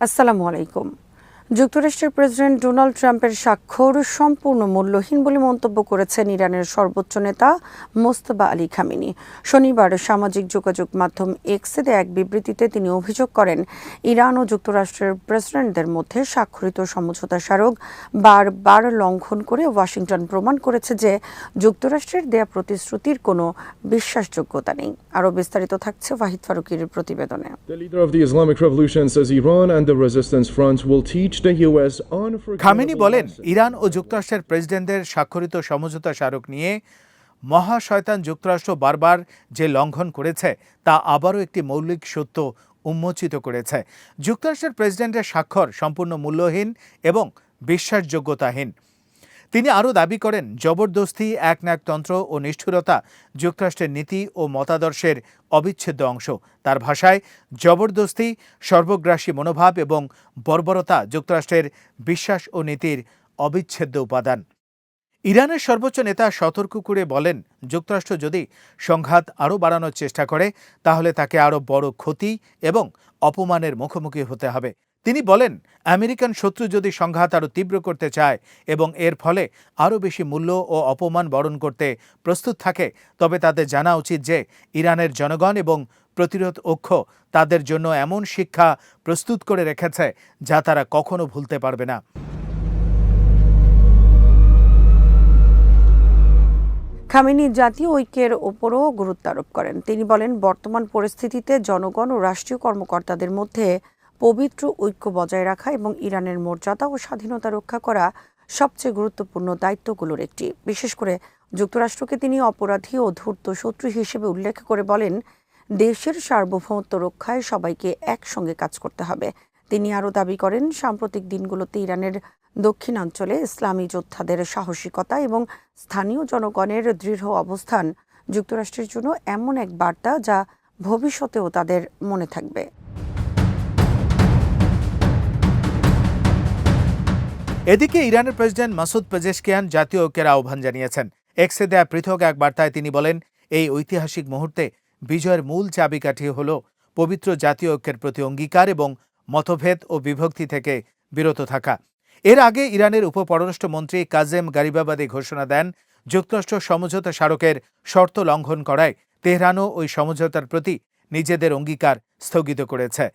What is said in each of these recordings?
আসসালামু আলাইকুম। যুক্তরাষ্ট্রের প্রেসিডেন্ট ডোনাল্ড ট্রাম্পের স্বাক্ষর সম্পূর্ণ মূল্যহীন বলে মন্তব্য করেছেন ইরানের সর্বোচ্চ নেতা মোজতবা আলী খামেনি। শনিবার সামাজিক যোগাযোগ মাধ্যম এক্সে দেয়া এক বিবৃতিতে তিনি অভিযোগ করেন, ইরান ও যুক্তরাষ্ট্রের প্রেসিডেন্টদের মধ্যে স্বাক্ষরিত সমঝোতা স্মারক বারবার লঙ্ঘন করে ওয়াশিংটন প্রমাণ করেছে যে যুক্তরাষ্ট্রের দেয়া প্রতিশ্রুতির কোনো বিশ্বাসযোগ্যতা নেই। আরও বিস্তারিত থাকছে ওয়াহিদ ফারুকীর প্রতিবেদনে। The leader of the Islamic Revolution says Iran and the resistance front will teach the US Khamenei বলেন, ইরান ও যুক্তরাষ্ট্রের প্রেসিডেন্টদের স্বাক্ষরিত সমঝোতা স্মারক নিয়ে মহাশয়তান যুক্তরাষ্ট্র বারবার যে লঙ্ঘন করেছে তা আবারও একটি মৌলিক সত্য উন্মোচিত করেছে। যুক্তরাষ্ট্রের প্রেসিডেন্টের স্বাক্ষর সম্পূর্ণ মূল্যহীন এবং বিশ্বাসযোগ্যতাহীন। তিনি আরও দাবি করেন, জবরদস্তি, একনায়কতন্ত্র ও নিষ্ঠুরতা যুক্তরাষ্ট্রের নীতি ও মতাদর্শের অবিচ্ছেদ্য অংশ। তার ভাষায়, জবরদস্তি, সর্বগ্রাসী মনোভাব এবং বর্বরতা যুক্তরাষ্ট্রের বিশ্বাস ও নীতির অবিচ্ছেদ্য উপাদান। ইরানের সর্বোচ্চ নেতা সতর্ক করে বলেন, যুক্তরাষ্ট্র যদি সংঘাত আরও বাড়ানোর চেষ্টা করে তাহলে তাকে আরও বড় ক্ষতি এবং অপমানের মুখোমুখি হতে হবে। তিনি বলেন, আমেরিকান শত্রু যদি সংঘাত আরও তীব্র করতে চায় এবং এর ফলে আরও বেশি মূল্য ও অপমান বরণ করতে প্রস্তুত থাকে, তবে তাদের জানা উচিত যে ইরানের জনগণ এবং প্রতিরোধ অক্ষ তাদের জন্য এমন শিক্ষা প্রস্তুত করে রেখেছে যা তারা কখনো ভুলতে পারবে না। খামেনি জাতীয় ঐক্যের ওপরও গুরুত্ব আরোপ করেন। তিনি বলেন, বর্তমান পরিস্থিতিতে জনগণ ও রাষ্ট্রীয় কর্মকর্তাদের মধ্যে পবিত্র ঐক্য বজায় রাখা এবং ইরানের মর্যাদা ও স্বাধীনতা রক্ষা করা সবচেয়ে গুরুত্বপূর্ণ দায়িত্বগুলোর একটি। বিশেষ করে যুক্তরাষ্ট্রকে তিনি অপরাধী ও ধূর্ত শত্রু হিসেবে উল্লেখ করে বলেন, দেশের সার্বভৌমত্ব রক্ষায় সবাইকে একসঙ্গে কাজ করতে হবে। তিনি আরও দাবি করেন, সাম্প্রতিক দিনগুলোতে ইরানের দক্ষিণাঞ্চলে ইসলামী যোদ্ধাদের সাহসিকতা এবং স্থানীয় জনগণের দৃঢ় অবস্থান যুক্তরাষ্ট্রের জন্য এমন এক বার্তা যা ভবিষ্যতেও তাদের মনে থাকবে। এদিকে ইরানের প্রেসিডেন্ট মাসুদ পেজেশকিয়ান জাতীয় ঐক্যের আহ্বান জানিয়েছেন। এক্সে দেয়া পৃথক এক বার্তায় তিনি বলেন, এই ঐতিহাসিক মুহূর্তে বিজয়ের মূল চাবিকাঠি হল পবিত্র জাতীয় ঐক্যের প্রতি অঙ্গীকার এবং মতভেদ ও বিভক্তি থেকে বিরত থাকা। এর আগে ইরানের উপপররাষ্ট্রমন্ত্রী কাজেম গারিবাবাদি ঘোষণা দেন, যুক্তরাষ্ট্র সমঝোতা স্মারকের শর্ত লঙ্ঘন করায় তেহরানও ওই সমঝোতার প্রতি নিজেদের অঙ্গীকার স্থগিত করেছে।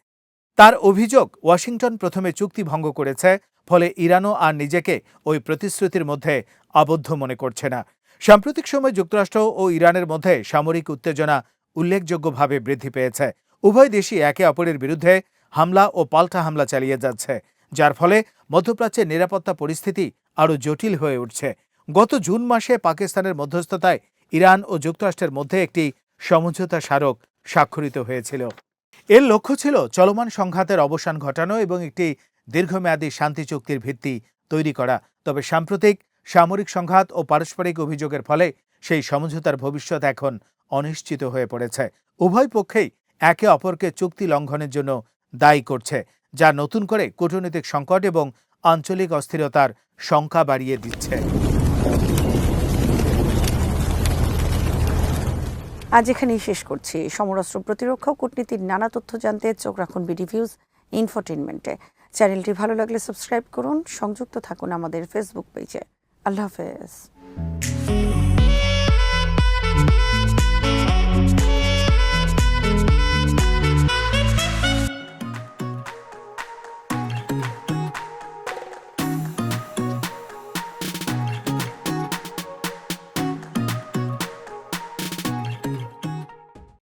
তার অভিযোগ, ওয়াশিংটন প্রথমে চুক্তি ভঙ্গ করেছে, ফলে ইরানও আর নিজেকে ওই প্রতিশ্রুতির মধ্যে আবদ্ধ মনে করছে না। সাম্প্রতিক সময় যুক্তরাষ্ট্র ও ইরানের মধ্যে সামরিক উত্তেজনা উল্লেখযোগ্যভাবে বৃদ্ধি পেয়েছে। উভয় দেশই একে অপরের বিরুদ্ধে হামলা ও পাল্টা হামলা চালিয়ে যাচ্ছে, যার ফলে মধ্যপ্রাচ্যের নিরাপত্তা পরিস্থিতি আরও জটিল হয়ে উঠছে। গত জুন মাসে পাকিস্তানের মধ্যস্থতায় ইরান ও যুক্তরাষ্ট্রের মধ্যে একটি সমঝোতা স্মারক স্বাক্ষরিত হয়েছিল। এর লক্ষ্য ছিল চলমান সংঘাতের অবসান ঘটানো এবং একটি দীর্ঘমেয়াদী শান্তি চুক্তির ভিত্তি তৈরি করা। তবে সাম্প্রতিক সামরিক সংঘাত ও পারস্পরিক অভিযোগের ফলে সেই সমঝোতার ভবিষ্যৎ এখন অনিশ্চিত হয়ে পড়েছে। উভয় পক্ষেই একে অপরকে চুক্তি লঙ্ঘনের জন্য দায়ী করছে, যা নতুন করে কূটনৈতিক সংকট এবং আঞ্চলিক অস্থিরতার শঙ্কা বাড়িয়ে দিচ্ছে। আজ এখানেই শেষ করছি। সমরাস্ত্র প্রতিরক্ষা ও কূটনীতির নানা তথ্য জানতে চোখ রাখুন বিডিভিউজ ইনফোটেইনমেন্টে। চ্যানেলটি ভালো লাগলে সাবস্ক্রাইব করুন, সংযুক্ত থাকুন আমাদের ফেসবুক পেজে। আল্লাহ হাফেজ।